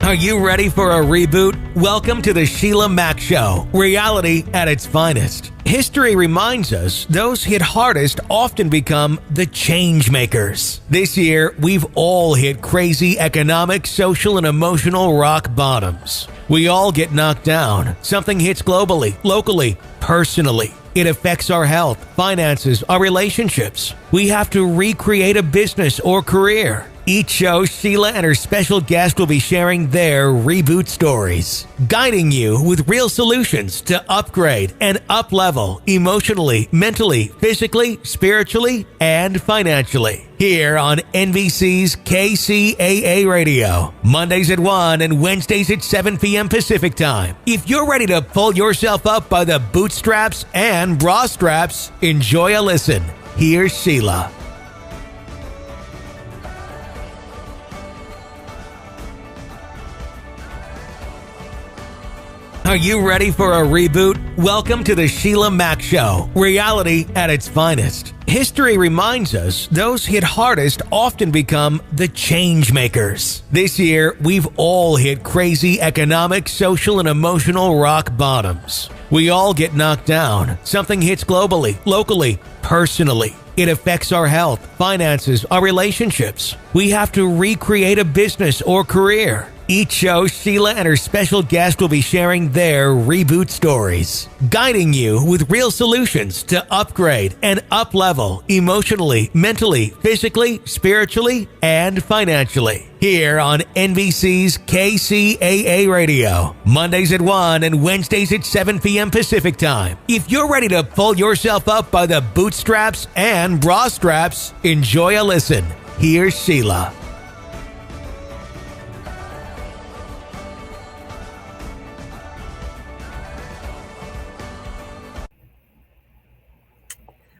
Are you ready for a reboot? Welcome to the Sheila Mac Show, reality at its finest. History reminds us those hit hardest often become the change makers. This year, we've all hit crazy economic, social, and emotional rock bottoms. We all get knocked down. Something hits globally, locally, personally. It affects our health, finances, our relationships. We have to recreate a business or career. Each show, Sheila and her special guest will be sharing their reboot stories, guiding you with real solutions to upgrade and up-level emotionally, mentally, physically, spiritually, and financially. Here on NBC's KCAA Radio, Mondays at 1 and Wednesdays at 7 p.m. Pacific Time. If you're ready to pull yourself up by the bootstraps and bra straps, enjoy a listen. Here's Sheila. Are you ready for a reboot? Welcome to the Sheila Mac Show, reality at its finest. History reminds us those hit hardest often become the change makers. This year, we've all hit crazy economic, social, and emotional rock bottoms. We all get knocked down. Something hits globally, locally, personally. It affects our health, finances, our relationships. We have to recreate a business or career. Each show, Sheila and her special guest will be sharing their reboot stories, guiding you with real solutions to upgrade and up-level emotionally, mentally, physically, spiritually, and financially. Here on NBC's KCAA Radio, Mondays at 1 and Wednesdays at 7 p.m. Pacific Time. If you're ready to pull yourself up by the bootstraps and bra straps, enjoy a listen. Here's Sheila.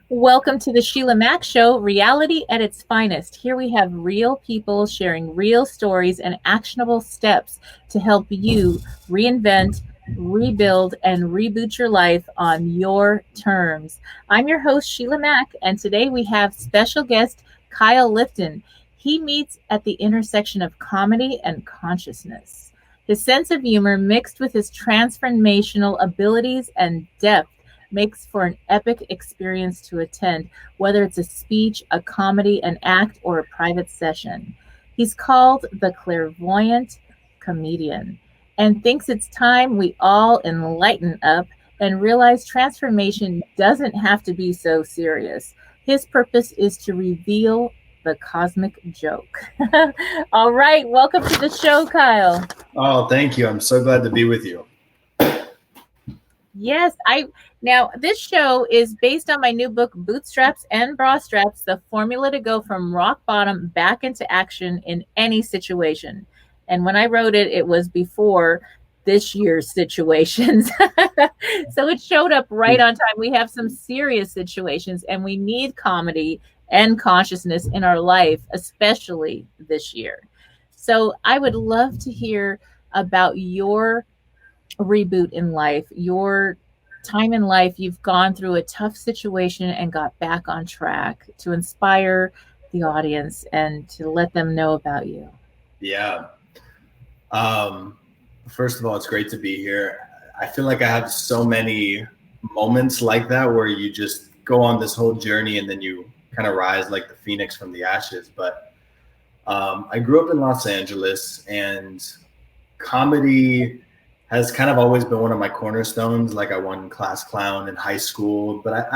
Welcome to the Sheila Mac Show, reality at its finest. Here we have real people sharing real stories and actionable steps to help you reinvent, rebuild, and reboot your life on your terms. I'm your host, Sheila Mac, and today we have special guest Kyle Lipton. He meets at the intersection of comedy and consciousness. His sense of humor mixed with his transformational abilities and depth makes for an epic experience to attend, whether it's a speech, a comedy, an act, or a private session. He's called the Clairvoyant Comedian and thinks it's time we all enlighten up and realize transformation doesn't have to be so serious. His purpose is to reveal the cosmic joke. All right, welcome to the show, Kyle. Oh, thank you. I'm so glad to be with you. Yes, now this show is based on my new book, Bootstraps and Bra Straps, the formula to go from rock bottom back into action in any situation. And when I wrote it, it was before this year's situations. So it showed up right on time. We have some serious situations and we need comedy and consciousness in our life, especially this year. So I would love to hear about your reboot in life, your time in life. You've gone through a tough situation and got back on track to inspire the audience and to let them know about you. Yeah. First of all, it's great to be here. I feel like I have so many moments like that where you just go on this whole journey and then you kind of rise like the phoenix from the ashes. But I grew up in Los Angeles, and comedy has kind of always been one of my cornerstones. Like, I won class clown in high school, but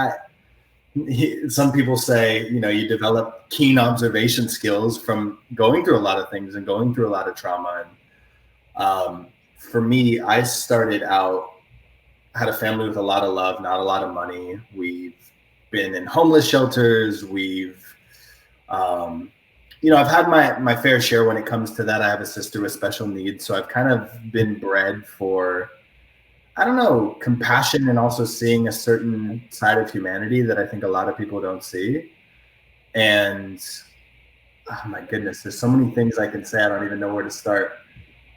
some people say, you develop keen observation skills from going through a lot of things and going through a lot of trauma. And for me, I started out, had a family with a lot of love, not a lot of money. We've been in homeless shelters. I've had my fair share when it comes to that. I have a sister with special needs, so I've kind of been bred for, compassion and also seeing a certain side of humanity that I think a lot of people don't see. And oh my goodness, there's so many things I can say. I don't even know where to start.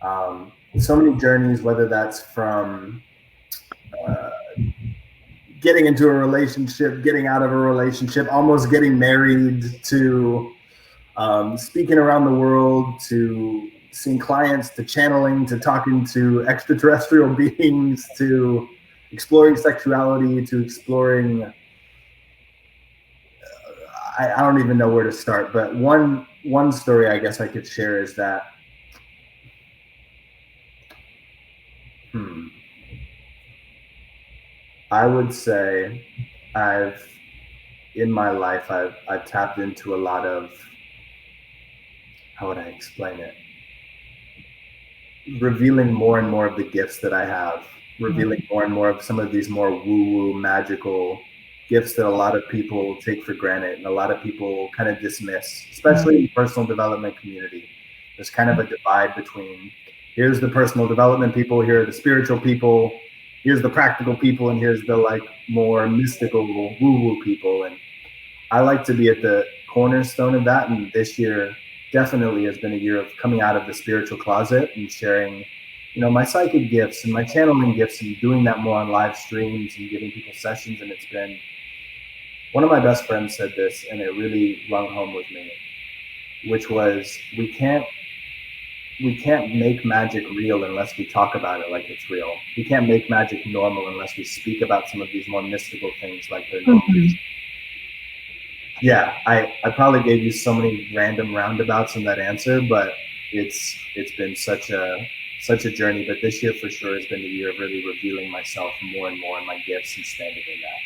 So many journeys, whether that's from getting into a relationship, getting out of a relationship, almost getting married, to speaking around the world, to seeing clients, to channeling, to talking to extraterrestrial beings, to exploring sexuality, to exploring, I don't even know where to start. But one story I guess I could share is that, I would say in my life, I've tapped into a lot of, how would I explain it? Revealing more and more of the gifts that I have, revealing more and more of some of these more woo-woo magical gifts that a lot of people take for granted and a lot of people kind of dismiss, especially in the personal development community. There's kind of a divide between, here's the personal development people, here are the spiritual people, here's the practical people, and here's the like more mystical woo-woo people. And I like to be at the cornerstone of that. And this year definitely has been a year of coming out of the spiritual closet and sharing, my psychic gifts and my channeling gifts, and doing that more on live streams and giving people sessions. And it's been, one of my best friends said this, and it really rung home with me, which was, we can't make magic real unless we talk about it like it's real. We can't make magic normal unless we speak about some of these more mystical things like they're normal. Yeah, I probably gave you so many random roundabouts in that answer, but it's been such a journey. But this year for sure has been the year of really revealing myself more and more, and my gifts, and standing in that.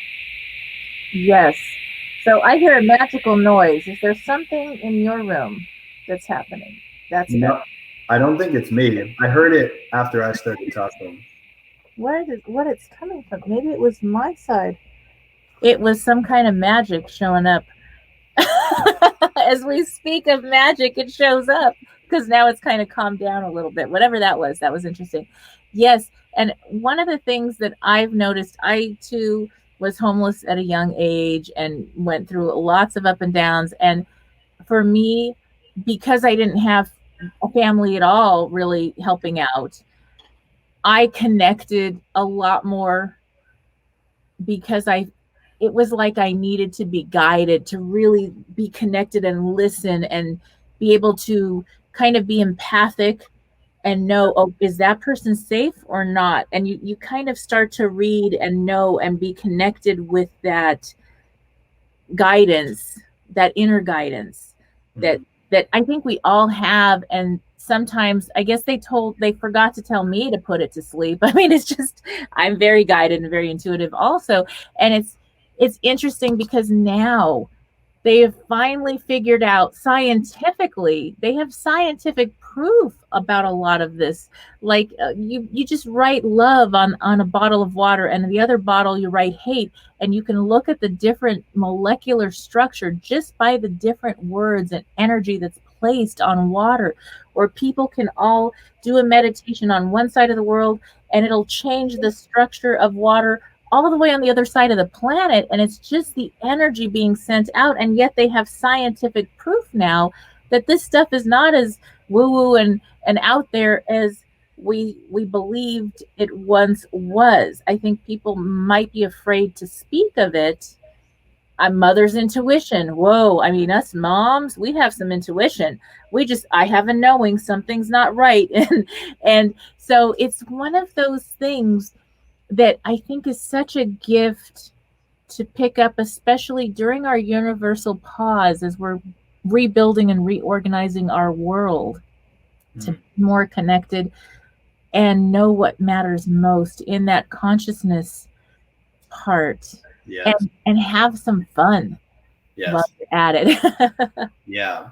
Yes. So I hear a magical noise. Is there something in your room that's happening? That's no, I don't think it's me. I heard it after I started talking. What it's coming from? Maybe it was my side. It was some kind of magic showing up. As we speak of magic, it shows up, because now it's kind of calmed down a little bit. Whatever that was interesting. Yes. And one of the things that I've noticed, I too was homeless at a young age and went through lots of up and downs. And for me, because I didn't have a family at all really helping out, I connected a lot more, because it was like I needed to be guided to really be connected and listen and be able to kind of be empathic and know, oh, is that person safe or not? And you kind of start to read and know and be connected with that guidance, that inner guidance that I think we all have. And sometimes I guess they forgot to tell me to put it to sleep. I mean, it's just, I'm very guided and very intuitive also. And it's interesting because now they have finally figured out scientifically, they have scientific proof about a lot of this. Like you just write love on a bottle of water, and the other bottle you write hate, and you can look at the different molecular structure just by the different words and energy that's placed on water. Or people can all do a meditation on one side of the world, and it'll change the structure of water all the way on the other side of the planet, and it's just the energy being sent out. And yet they have scientific proof now that this stuff is not as woo-woo and out there as we believed it once was. I think people might be afraid to speak of it. Mother's intuition. Whoa, I mean, us moms, we have some intuition. I have a knowing something's not right. And so it's one of those things that I think is such a gift to pick up, especially during our universal pause as we're rebuilding and reorganizing our world to be more connected and know what matters most in that consciousness part. Yes. And have some fun. Yes. While you're at it. Yeah.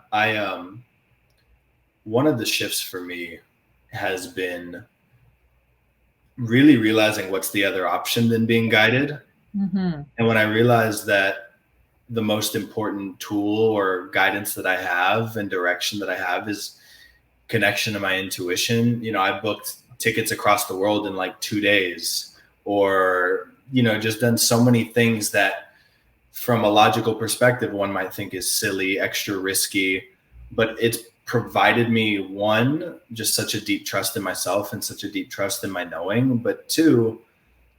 One of the shifts for me has been really realizing what's the other option than being guided. And when I realized that the most important tool or guidance that I have and direction that I have is connection to my intuition. I booked tickets across the world in like 2 days, or, just done so many things that from a logical perspective, one might think is silly, extra risky, but it's provided me, one, just such a deep trust in myself and such a deep trust in my knowing, but two,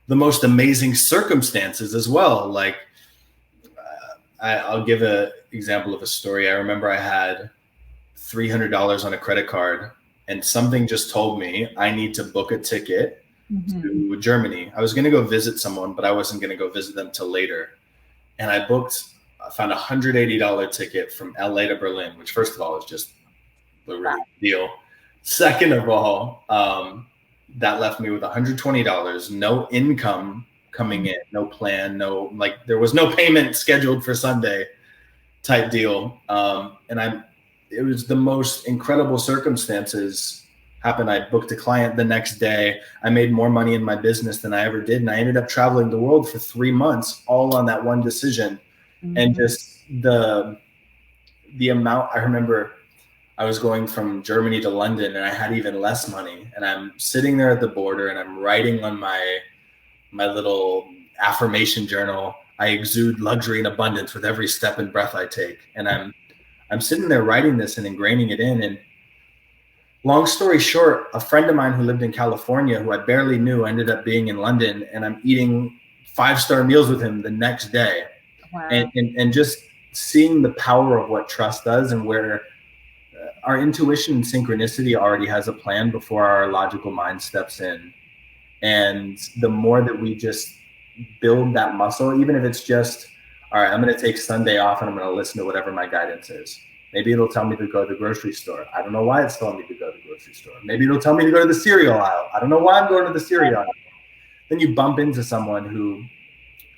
the most amazing circumstances as well. Like I'll give an example of a story. I remember I had $300 on a credit card, and something just told me I need to book a ticket to Germany. I was going to go visit someone, but I wasn't going to go visit them till later. And I found a $180 ticket from LA to Berlin, which first of all is just a really good deal. Second of all, that left me with $120, no income coming in, no plan, there was no payment scheduled for Sunday type deal. It was the most incredible circumstances happened. I booked a client the next day. I made more money in my business than I ever did. And I ended up traveling the world for 3 months, all on that one decision. And just the amount, I remember I was going from Germany to London and I had even less money. And I'm sitting there at the border and I'm writing on my little affirmation journal. I exude luxury and abundance with every step and breath I take. And I'm sitting there writing this and ingraining it in. And long story short, a friend of mine who lived in California, who I barely knew, ended up being in London, and I'm eating 5-star meals with him the next day. Wow. And just seeing the power of what trust does, and where our intuition and synchronicity already has a plan before our logical mind steps in. And the more that we just build that muscle, even if it's just, all right, I'm going to take Sunday off and I'm going to listen to whatever my guidance is. Maybe it'll tell me to go to the grocery store. I don't know why it's telling me to go to the grocery store. Maybe it'll tell me to go to the cereal aisle. I don't know why I'm going to the cereal aisle. Then you bump into someone who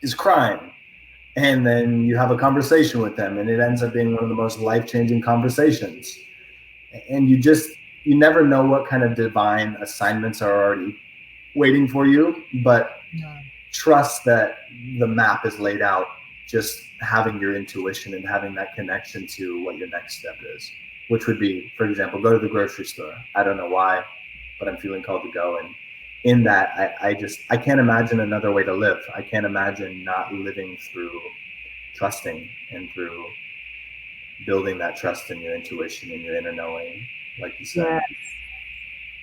is crying, and then you have a conversation with them, and it ends up being one of the most life-changing conversations. And you never know what kind of divine assignments are already waiting for you, but trust that the map is laid out. Just having your intuition and having that connection to what your next step is, which would be, for example, go to the grocery store. I don't know why, but I'm feeling called to go. And in that, I can't imagine another way to live. I can't imagine not living through trusting and through building that trust in your intuition and your inner knowing, like you said. Yes.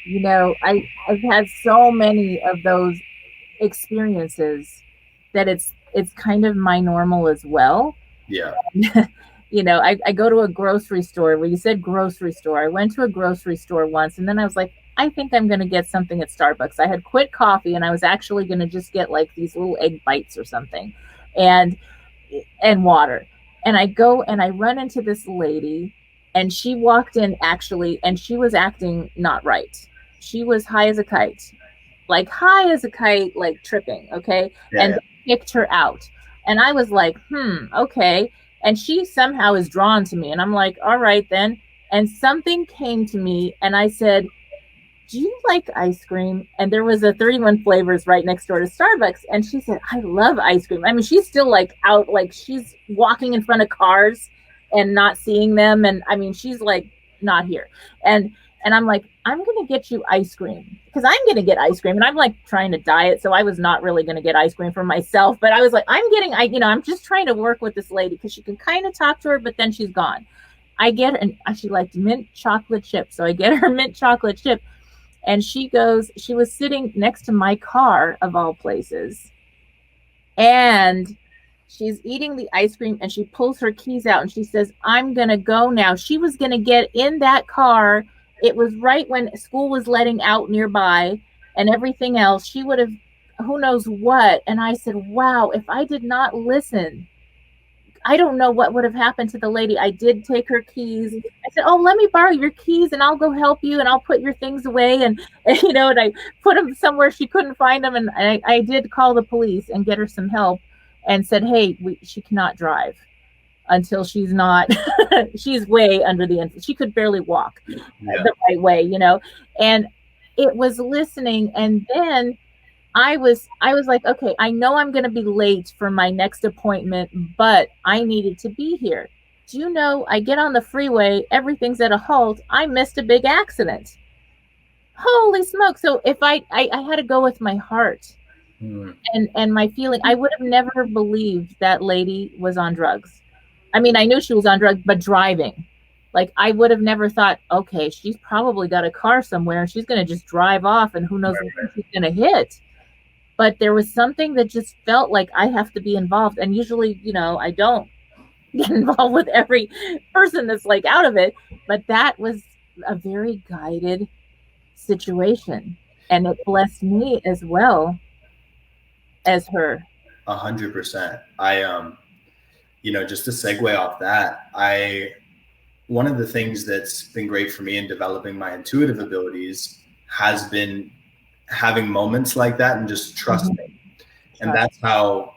You know, I've had so many of those experiences that it's kind of my normal as well. Yeah. You know, I go to a grocery store. Well, you said grocery store. I went to a grocery store once, and then I was like, I think I'm going to get something at Starbucks. I had quit coffee, and I was actually going to just get like these little egg bites or something, and water. And I go and I run into this lady, and she walked in actually, and she was acting not right. She was high as a kite, like tripping. Okay. Yeah. And kicked her out. And I was like, okay. And she somehow is drawn to me. And I'm like, all right then. And something came to me and I said, do you like ice cream? And there was a 31 flavors right next door to Starbucks. And she said, I love ice cream. I mean, she's still like out, like she's walking in front of cars and not seeing them. And I mean, she's like not here. And I'm like, I'm going to get you ice cream because I'm going to get ice cream. And I'm like trying to diet. So I was not really going to get ice cream for myself, but I was like, I'm just trying to work with this lady because she can kind of talk to her, but then she's gone. I get her, and she liked mint chocolate chip. So I get her mint chocolate chip, and she was sitting next to my car of all places. And she's eating the ice cream and she pulls her keys out and she says, I'm going to go now. She was going to get in that car. It was right when school was letting out nearby and everything else. She would have, who knows what. And I said, wow, if I did not listen, I don't know what would have happened to the lady. I did take her keys. I said, oh, let me borrow your keys and I'll go help you and I'll put your things away. And and I put them somewhere she couldn't find them. And I did call the police and get her some help and said, hey, she cannot drive until she's not, she's way under the influence. She could barely walk the right way, and it was listening. And then I was like, okay, I know I'm going to be late for my next appointment, but I needed to be here. Do you know, I get on the freeway, everything's at a halt. I missed a big accident. Holy smoke. So if I had to go with my heart and my feeling, I would have never believed that lady was on drugs. I mean, I knew she was on drugs, but driving. Like, I would have never thought, okay, she's probably got a car somewhere and she's going to just drive off and who knows what she's going to hit. But there was something that just felt like I have to be involved. And usually, I don't get involved with every person that's like out of it. But that was a very guided situation, and it blessed me as well as her. 100%. Just to segue off that, one of the things that's been great for me in developing my intuitive abilities has been having moments like that and just trusting. And that's how,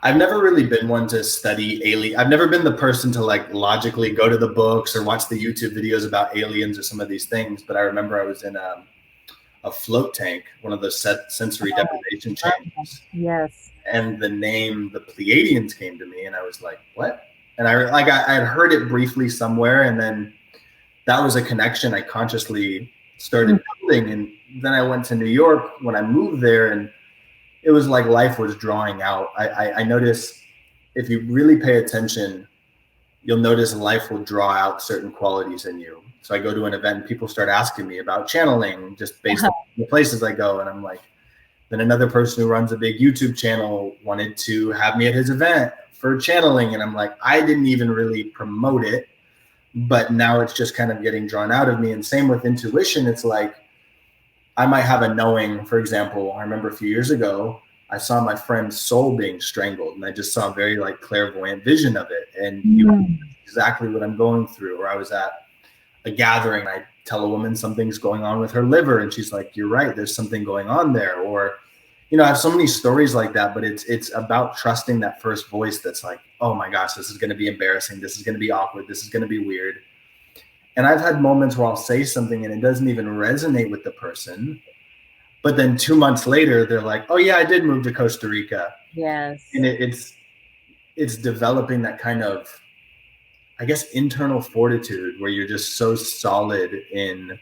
I've never really been one to study alien. I've never been the person to like logically go to the books or watch the YouTube videos about aliens or some of these things. But I remember I was in a float tank, one of those sensory deprivation chambers. Yes. And the name, the Pleiadians, came to me, and I was like, what? And I had heard it briefly somewhere, and then that was a connection I consciously started building. And then I went to New York when I moved there, and it was like life was drawing out. I noticed if you really pay attention, you'll notice life will draw out certain qualities in you. So I go to an event and people start asking me about channeling just based on the places I go. And I'm like, then another person who runs a big YouTube channel wanted to have me at his event for channeling. And I'm like, I didn't even really promote it, but now it's just kind of getting drawn out of me. And same with intuition. It's like, I might have a knowing. For example, I remember a few years ago, I saw my friend's soul being strangled, and I just saw a very like clairvoyant vision of it. And exactly what I'm going through. Or I was at a gathering, I tell a woman something's going on with her liver, and she's like, you're right, there's something going on there. Or, I have so many stories like that, but it's about trusting that first voice that's like, oh my gosh, this is going to be embarrassing. This is going to be awkward. This is going to be weird. And I've had moments where I'll say something and it doesn't even resonate with the person. But then 2 months later, they're like, oh yeah, I did move to Costa Rica. Yes. And it's developing that kind of, I guess, internal fortitude where you're just so solid in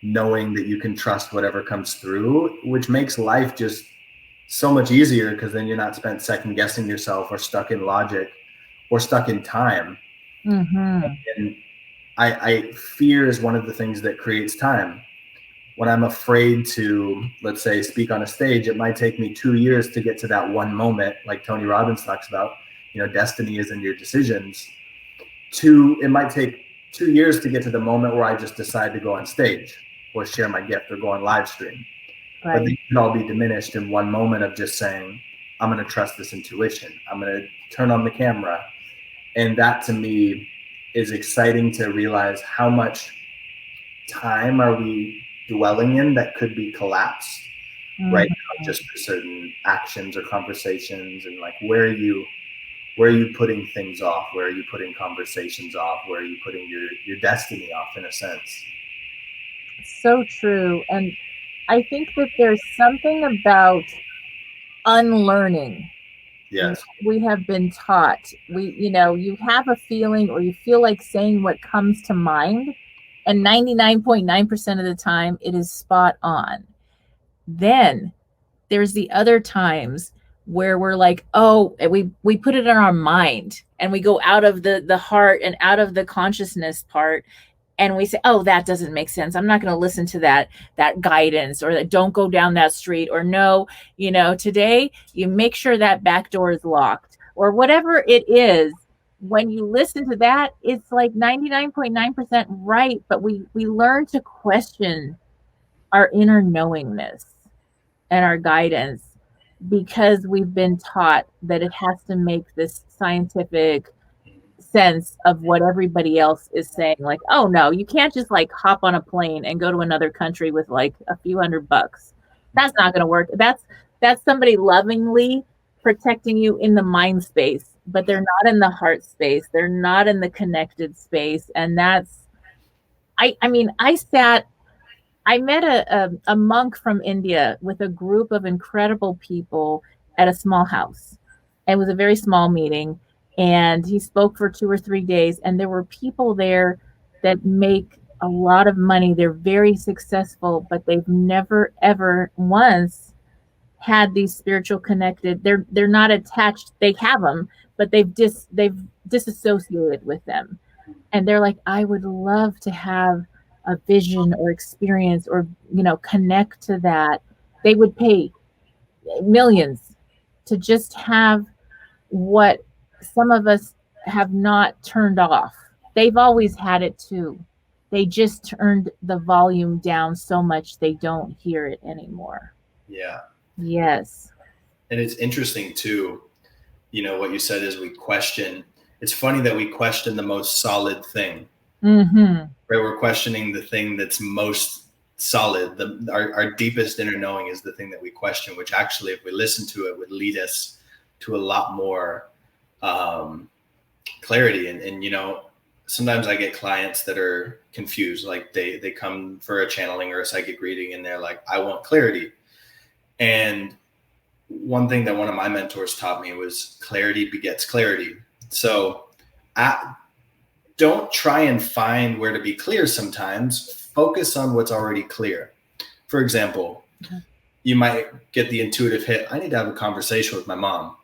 knowing that you can trust whatever comes through, which makes life just so much easier, because then you're not spent second guessing yourself or stuck in logic or stuck in time. And I fear is one of the things that creates time. When I'm afraid to, let's say, speak on a stage, it might take me 2 years to get to that one moment, like Tony Robbins talks about, destiny is in your decisions. It might take 2 years to get to the moment where I just decide to go on stage or share my gift or go on live stream. Right. But they can all be diminished in one moment of just saying, I'm going to trust this intuition. I'm going to turn on the camera. And that to me is exciting to realize how much time are we dwelling in that could be collapsed right now, just for certain actions or conversations. And like, where are you putting things off? Where are you putting conversations off? Where are you putting your destiny off, in a sense? So true. And I think that there's something about unlearning. Yes. We have been taught, you have a feeling or you feel like saying what comes to mind, and 99.9% of the time it is spot on. Then there's the other times where we're like, oh, we put it in our mind and we go out of the heart and out of the consciousness part, and we say, oh, that doesn't make sense. I'm not going to listen to that guidance, or that don't go down that street, or no, today you make sure that back door is locked, or whatever it is. When you listen to that, it's like 99.9% right. But we learn to question our inner knowingness and our guidance, because we've been taught that it has to make this scientific sense of what everybody else is saying. Like, oh no, you can't just like hop on a plane and go to another country with like a few $100. That's not going to work. That's somebody lovingly protecting you in the mind space, but they're not in the heart space. They're not in the connected space. And that's, I met a monk from India with a group of incredible people at a small house. It was a very small meeting, and he spoke for 2 or 3 days, and there were people there that make a lot of money. They're very successful, but they've never, ever once had these spiritual connected. They're not attached. They have them, but they've disassociated with them. And they're like, I would love to have a vision or experience or, connect to that. They would pay millions to just have what some of us have not turned off. They've always had it too. They just turned the volume down so much they don't hear it anymore. Yeah. Yes. And it's interesting too, you know, what you said is we question. It's funny that we question the most solid thing. Mm-hmm. Right? We're questioning the thing that's most solid. Our deepest inner knowing is the thing that we question, which actually, if we listen to it, would lead us to a lot more clarity. And you know, sometimes I get clients that are confused. Like they come for a channeling or a psychic reading and they're like, I want clarity. And one thing that one of my mentors taught me was clarity begets clarity. So don't try and find where to be clear sometimes. Focus on what's already clear. For example, you might get the intuitive hit, I need to have a conversation with my mom.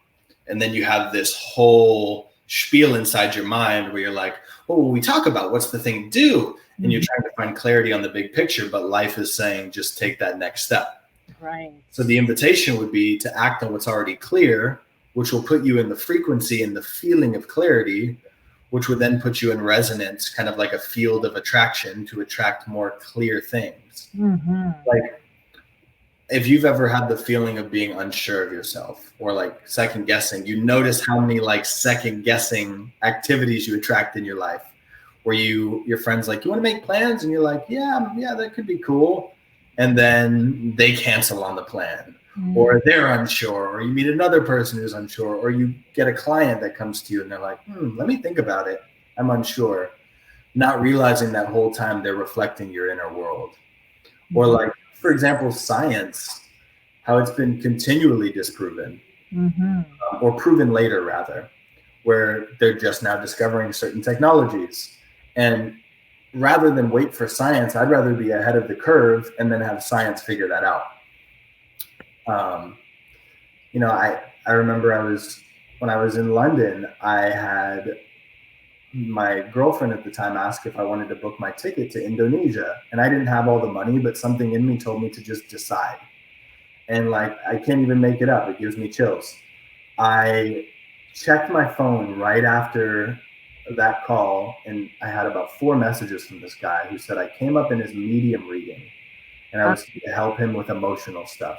And then you have this whole spiel inside your mind where you're like, oh, we talk about what's the thing to do. And you're trying to find clarity on the big picture, but life is saying, just take that next step. Right. So the invitation would be to act on what's already clear, which will put you in the frequency and the feeling of clarity, which would then put you in resonance, kind of like a field of attraction to attract more clear things. Mm-hmm. Like if you've ever had the feeling of being unsure of yourself or like second guessing, you notice how many like second guessing activities you attract in your life where your friends like, you want to make plans? And you're like, yeah, that could be cool. And then they cancel on the plan or they're unsure, or you meet another person who's unsure, or you get a client that comes to you and they're like, let me think about it. I'm unsure. Not realizing that whole time they're reflecting your inner world. Or like, for example, science, how it's been continually disproven or proven later rather, where they're just now discovering certain technologies. And rather than wait for science, I'd rather be ahead of the curve and then have science figure that out. You know, I remember when I was in London, I had my girlfriend at the time ask if I wanted to book my ticket to Indonesia. And I didn't have all the money, but something in me told me to just decide. And like, I can't even make it up. It gives me chills. I checked my phone right after that call, and I had about 4 messages from this guy who said I came up in his medium reading and I was to help him with emotional stuff.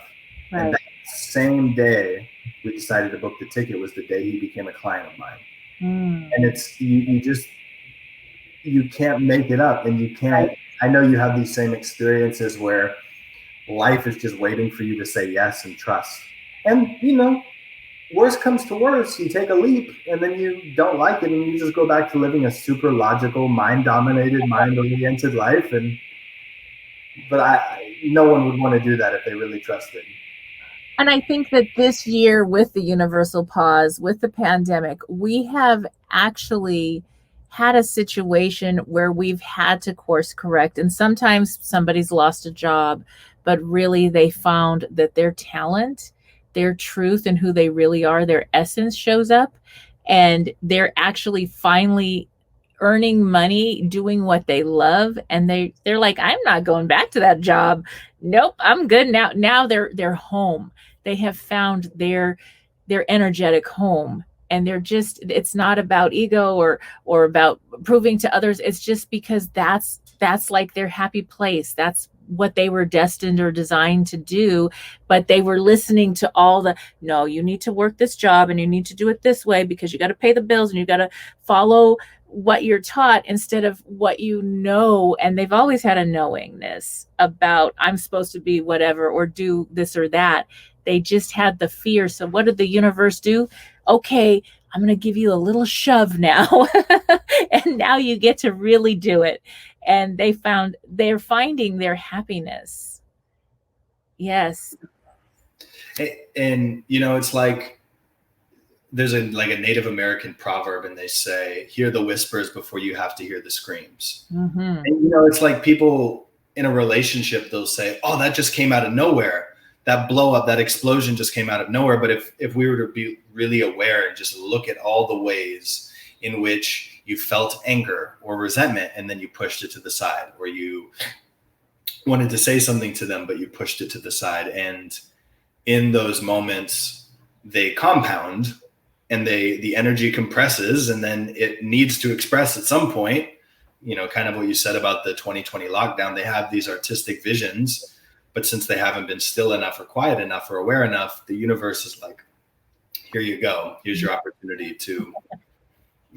Right. And that same day we decided to book the ticket was the day he became a client of mine. And it's you can't make it up, and you can't. I know you have these same experiences where life is just waiting for you to say yes and trust. And you know, worst comes to worst, you take a leap and then you don't like it and you just go back to living a super logical, mind-dominated, mind-oriented life. But no one would want to do that if they really trusted. And I think that this year with the universal pause, with the pandemic, we have actually had a situation where we've had to course correct. And sometimes somebody's lost a job, but really they found that their talent, their truth and who they really are, their essence shows up, and they're actually finally earning money doing what they love. And they're like, I'm not going back to that job. Nope, I'm good now. Now they're home. They have found their energetic home. And it's not about ego or about proving to others. It's just because that's like their happy place. That's what they were destined or designed to do. But they were listening to no, you need to work this job and you need to do it this way because you got to pay the bills and you got to follow what you're taught instead of what you know. And they've always had a knowingness about I'm supposed to be whatever or do this or that. They just had the fear. So what did the universe do? Okay, I'm going to give you a little shove now. And now you get to really do it. And they're finding their happiness. Yes. And you know, it's like, there's a Native American proverb and they say, hear the whispers before you have to hear the screams. And you know, it's like people in a relationship, they'll say, oh, that just came out of nowhere. That blow up, that explosion just came out of nowhere. But if we were to be really aware and just look at all the ways in which you felt anger or resentment, and then you pushed it to the side, or you wanted to say something to them, but you pushed it to the side. And in those moments, they compound and the energy compresses, and then it needs to express at some point. kind of what you said about the 2020 lockdown, they have these artistic visions, but since they haven't been still enough or quiet enough or aware enough, the universe is like, here you go. Here's your opportunity to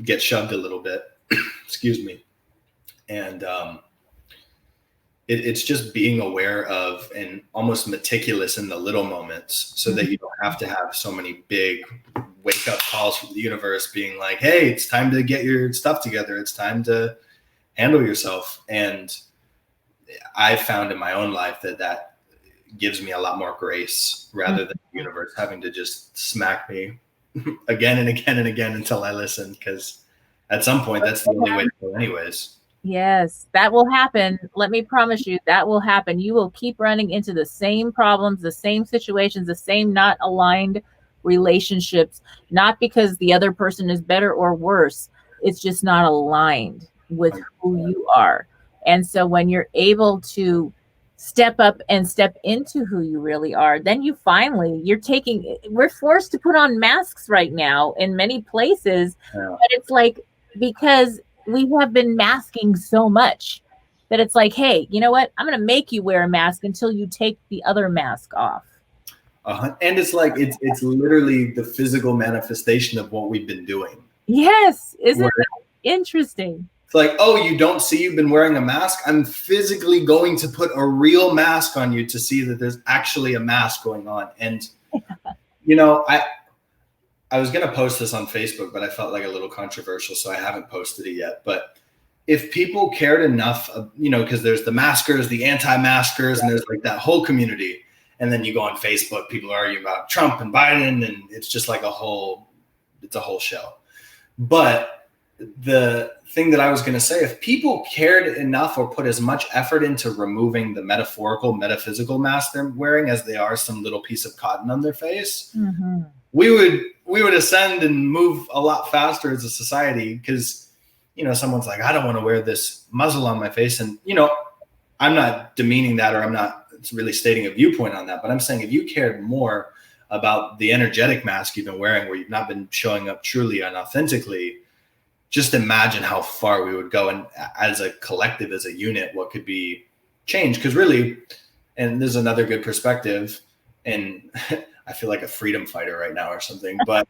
get shoved a little bit. Excuse me. And it's just being aware of and almost meticulous in the little moments so that you don't have to have so many big wake up calls from the universe being like, hey, it's time to get your stuff together. It's time to handle yourself. And I found in my own life that gives me a lot more grace rather than the universe having to just smack me again and again and again until I listen. Because at some point, that's the only way to go anyways. Yes, that will happen. Let me promise you that will happen. You will keep running into the same problems, the same situations, the same not aligned relationships, not because the other person is better or worse. It's just not aligned with who you are. And so when you're able to step up and step into who you really are, then we're forced to put on masks right now in many places. Yeah. But it's like, because we have been masking so much that it's like, hey, you know what? I'm going to make you wear a mask until you take the other mask off. And it's like, it's literally the physical manifestation of what we've been doing. Yes. Isn't that interesting? It's like, oh, you don't see you've been wearing a mask? I'm physically going to put a real mask on you to see that there's actually a mask going on. And, I was going to post this on Facebook, but I felt like a little controversial, so I haven't posted it yet. But if people cared enough, because there's the maskers, the anti-maskers, and there's like that whole community. And then you go on Facebook, people are arguing about Trump and Biden, and it's just like it's a whole show. But the thing that I was going to say, if people cared enough or put as much effort into removing the metaphysical mask they're wearing as they are some little piece of cotton on their face, we would ascend and move a lot faster as a society. Because, someone's like, I don't want to wear this muzzle on my face. And, I'm not demeaning that, or I'm not really stating a viewpoint on that. But I'm saying, if you cared more about the energetic mask you've been wearing, where you've not been showing up truly and authentically, just imagine how far we would go. And as a collective, as a unit, what could be changed? Because really, and there's another good perspective, and I feel like a freedom fighter right now or something. But,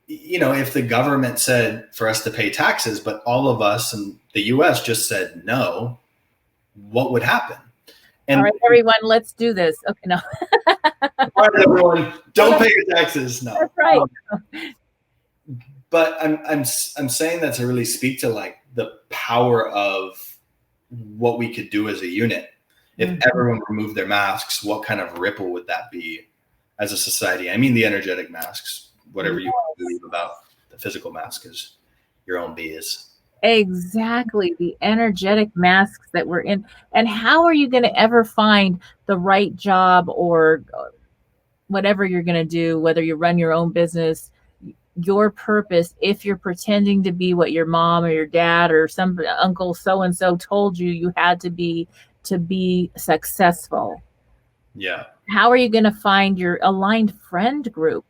if the government said for us to pay taxes, but all of us in the US just said no, what would happen? And all right, everyone, let's do this. Okay, no. All right, everyone, don't pay your taxes. No. That's right. But I'm saying that to really speak to like the power of what we could do as a unit. If everyone removed their masks, what kind of ripple would that be as a society? I mean, the energetic masks, whatever you believe about the physical mask is your own biz. Exactly. The energetic masks that we're in. And how are you going to ever find the right job or whatever you're going to do, whether you run your own business, your purpose, if you're pretending to be what your mom or your dad or some uncle so-and-so told you had to be successful? Yeah. How are you going to find your aligned friend group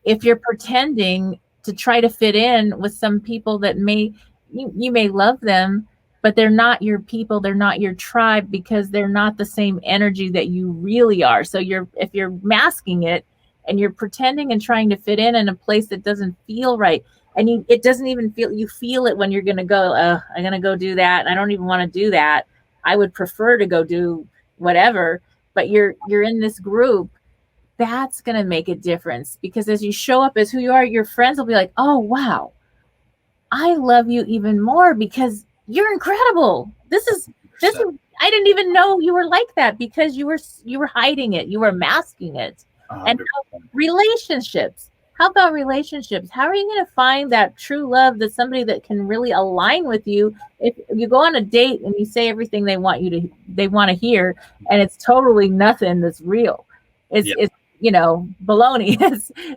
if you're pretending to try to fit in with some people that you may love them, but they're not your people, they're not your tribe, because they're not the same energy that you really are. So if you're masking it and you're pretending and trying to fit in a place that doesn't feel right, and it doesn't even you feel it when you're going to go, I'm going to go do that. I don't even want to do that. I would prefer to go do whatever, but you're in this group. That's going to make a difference, because as you show up as who you are, your friends will be like, oh, wow, I love you even more because you're incredible. This is, I didn't even know you were like that, because you were hiding it. You were masking it. 100%. And relationships. How about relationships? How are you going to find that true love, that somebody that can really align with you? If you go on a date and you say everything they want to hear, and it's totally nothing that's real. It's baloney.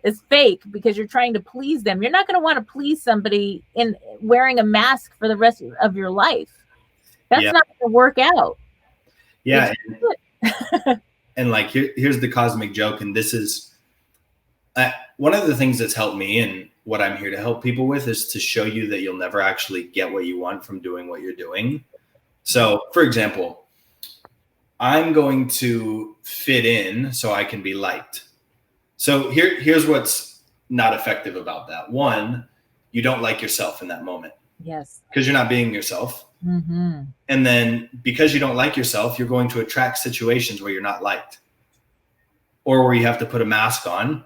It's fake, because you're trying to please them. You're not going to want to please somebody in wearing a mask for the rest of your life. That's not going to work out. Yeah. And like, here's the cosmic joke. And this is one of the things that's helped me. And what I'm here to help people with is to show you that you'll never actually get what you want from doing what you're doing. So, for example, I'm going to fit in so I can be liked. So here's what's not effective about that. One, you don't like yourself in that moment. Yes. Because you're not being yourself. Mm-hmm. And then because you don't like yourself, you're going to attract situations where you're not liked, or where you have to put a mask on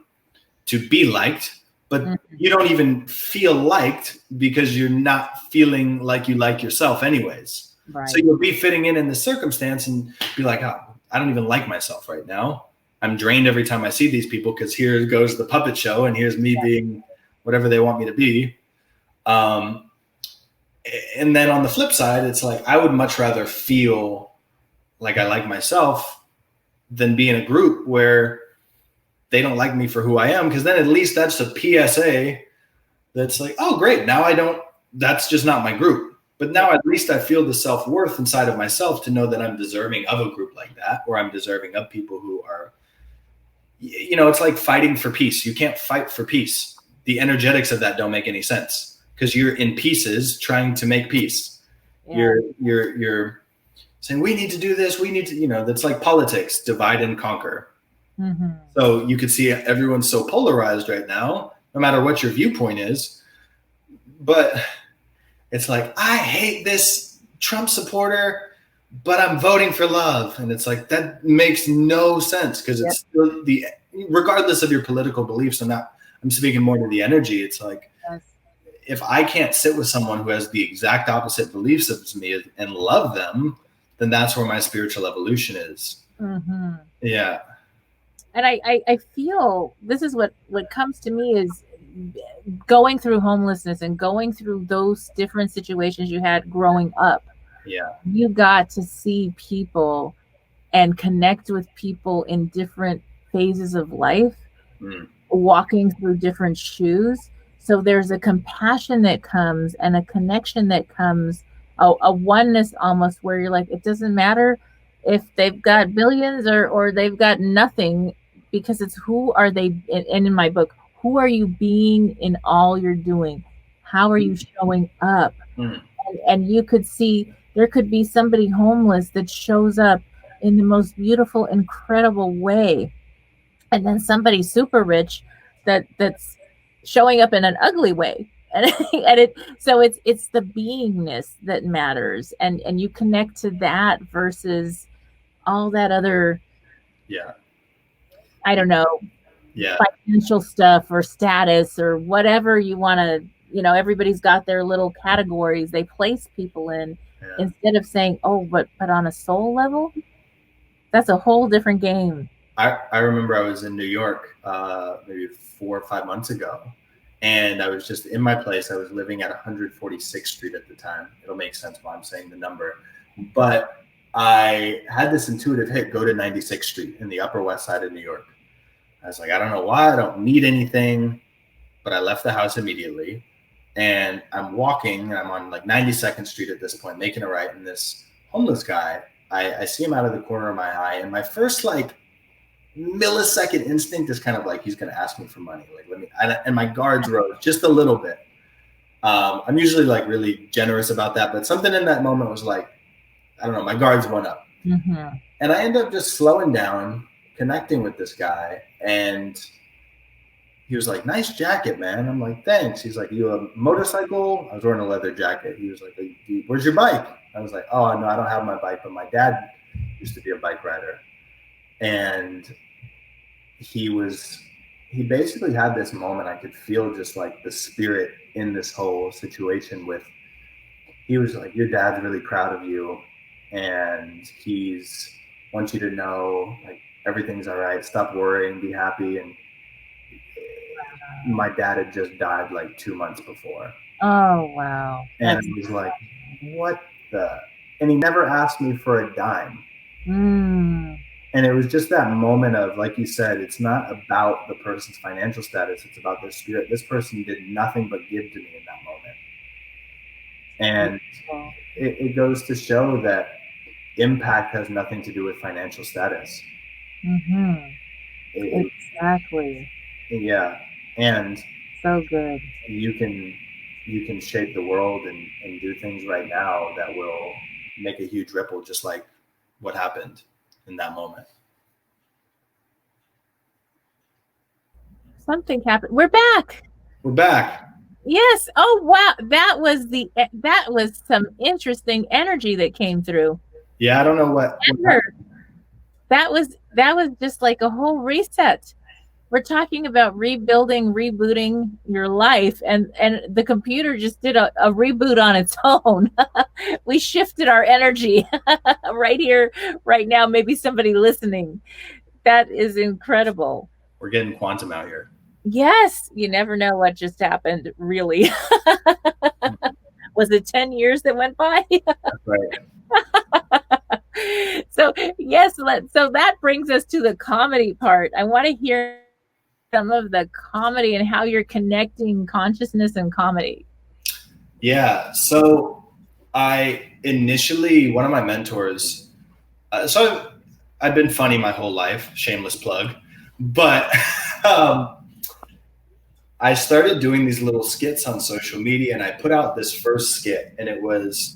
to be liked, but you don't even feel liked because you're not feeling like you like yourself anyways. Right. So you'll be fitting in the circumstance and be like, oh, I don't even like myself right now. I'm drained every time I see these people because here goes the puppet show and here's me being whatever they want me to be. And then on the flip side, it's like, I would much rather feel like I like myself than be in a group where they don't like me for who I am. Because then at least that's a PSA that's like, oh, great. Now that's just not my group. But now at least I feel the self-worth inside of myself to know that I'm deserving of a group like that, or I'm deserving of people who are, it's like fighting for peace. You can't fight for peace. The energetics of that don't make any sense because you're in pieces trying to make peace. Yeah. You're saying, we need to do this. We need to, that's like politics, divide and conquer. Mm-hmm. So you could see everyone's so polarized right now, no matter what your viewpoint is. But it's like, I hate this Trump supporter, but I'm voting for love. And it's like, that makes no sense because it's still regardless of your political beliefs, I'm speaking more to the energy. It's like, if I can't sit with someone who has the exact opposite beliefs as me and love them, then that's where my spiritual evolution is. Mm-hmm. Yeah. And I feel this is what comes to me is going through homelessness and going through those different situations you had growing up. Yeah. You got to see people and connect with people in different phases of life, walking through different shoes. So there's a compassion that comes and a connection that comes, a oneness almost where you're like, it doesn't matter if they've got billions or they've got nothing, because it's who are they, and in my book, who are you being in all you're doing? How are you showing up? And you could see there could be somebody homeless that shows up in the most beautiful, incredible way. And then somebody super rich that's showing up in an ugly way. And so it's the beingness that matters. And you connect to that versus all that other, I don't know, financial stuff or status or whatever you want to, everybody's got their little categories they place people in, instead of saying, oh, but on a soul level, that's a whole different game. I remember I was in New York maybe 4 or 5 months ago, and I was just in my place. I was living at 146th Street at the time. It'll make sense why I'm saying the number. But I had this intuitive hit, go to 96th Street in the Upper West Side of New York. I was like, I don't know why, I don't need anything, but I left the house immediately. And I'm walking, and I'm on like 92nd Street at this point, making a right, and this homeless guy, I see him out of the corner of my eye, and my first like millisecond instinct is kind of like, he's going to ask me for money. Like, and my guards rose just a little bit. I'm usually like really generous about that, but something in that moment was like, I don't know, my guards went up. Mm-hmm. And I end up just slowing down, connecting with this guy, and he was like, nice jacket, man. I'm like, thanks. He's like, you a motorcycle? I was wearing a leather jacket. He was like, where's your bike? I was like, oh, no, I don't have my bike, but my dad used to be a bike rider. And he basically had this moment. I could feel just like the spirit in this whole situation he was like, your dad's really proud of you. And he's wants you to know like everything's all right. Stop worrying, be happy. And my dad had just died like 2 months before. Oh, wow. And he was like, what the? And he never asked me for a dime. And it was just that moment of, like you said, it's not about the person's financial status. It's about their spirit. This person did nothing but give to me in that moment. And it goes to show that impact has nothing to do with financial status. Mm-hmm. Exactly. Yeah. And So good. You can shape the world and do things right now that will make a huge ripple, just like what happened in that moment. Something happened. We're back. We're back. Yes. Oh wow. That was some interesting energy that came through. Yeah, I don't know what that was just like a whole reset. We're talking about rebuilding, rebooting your life, and the computer just did a reboot on its own. We shifted our energy right here, right now. Maybe somebody listening. That is incredible. We're getting quantum out here. Yes, you never know what just happened, really. Was it 10 years that went by? That's right. So, yes, so that brings us to the comedy part. I want to hear some of the comedy and how you're connecting consciousness and comedy. Yeah, so I initially, one of my mentors, so I've been funny my whole life, shameless plug, but I started doing these little skits on social media, and I put out this first skit, and it was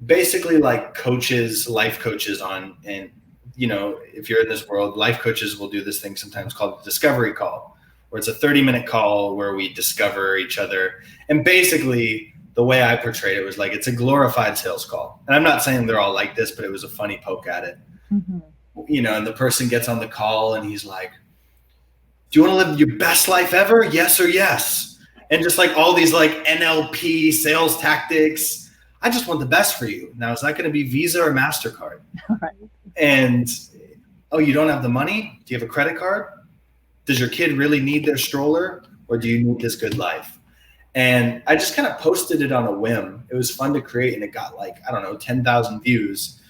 basically like coaches, life coaches on, and you know, if you're in this world, life coaches will do this thing sometimes called the discovery call, where it's a 30-minute call where we discover each other. And basically the way I portrayed it was like, it's a glorified sales call. And I'm not saying they're all like this, but it was a funny poke at it. Mm-hmm. You know, and the person gets on the call and he's like, do you want to live your best life ever? Yes or yes. And just like all these like NLP sales tactics, I just want the best for you. Now, is that going to be Visa or MasterCard? Right. And, oh, you don't have the money? Do you have a credit card? Does your kid really need their stroller, or do you need this good life? And I just kind of posted it on a whim. It was fun to create, and it got like, I don't know, 10,000 views.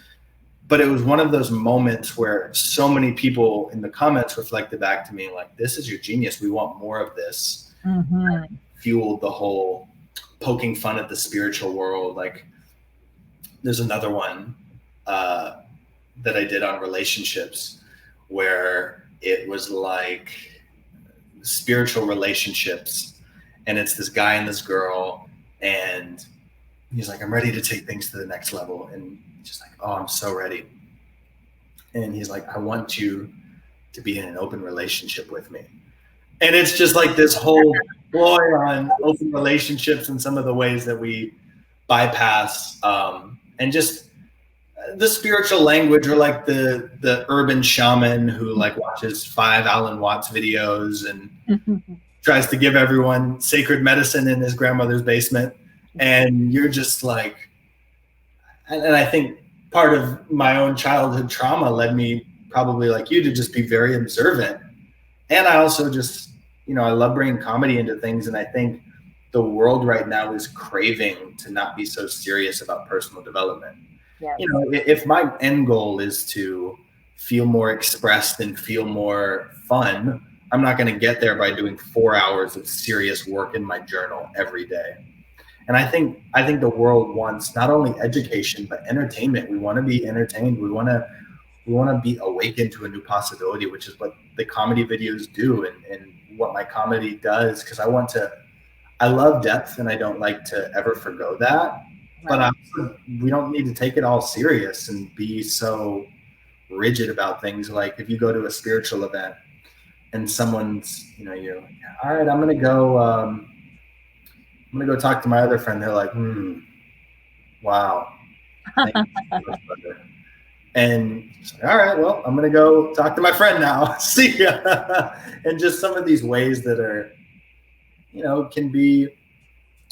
But it was one of those moments where so many people in the comments reflected back to me like, this is your genius. We want more of this. Mm-hmm. Fueled the whole poking fun at the spiritual world. Like, there's another one that I did on relationships where it was like spiritual relationships, and it's this guy and this girl, and he's like, I'm ready to take things to the next level. And just like, oh, I'm so ready. And he's like, I want you to be in an open relationship with me. And it's just like this whole ploy on open relationships and some of the ways that we bypass and just the spiritual language, or like the urban shaman who like watches 5 Alan Watts videos and tries to give everyone sacred medicine in his grandmother's basement. And you're just like, and I think part of my own childhood trauma led me, probably like you, to just be very observant. And I also just, you know, I love bringing comedy into things. And I think the world right now is craving to not be so serious about personal development. Yes. You know, if my end goal is to feel more expressed and feel more fun, I'm not going to get there by doing 4 hours of serious work in my journal every day. And I think the world wants not only education, but entertainment. We want to be entertained. We want to be awakened to a new possibility, which is what the comedy videos do and what my comedy does. Because I love depth, and I don't like to ever forgo that. Right. But we don't need to take it all serious and be so rigid about things. Like if you go to a spiritual event and someone's, you know, you're like, all right, I'm going to go talk to my other friend. They're like, wow. And like, all right, well, I'm going to go talk to my friend now. See ya. And just some of these ways that are, you know, can be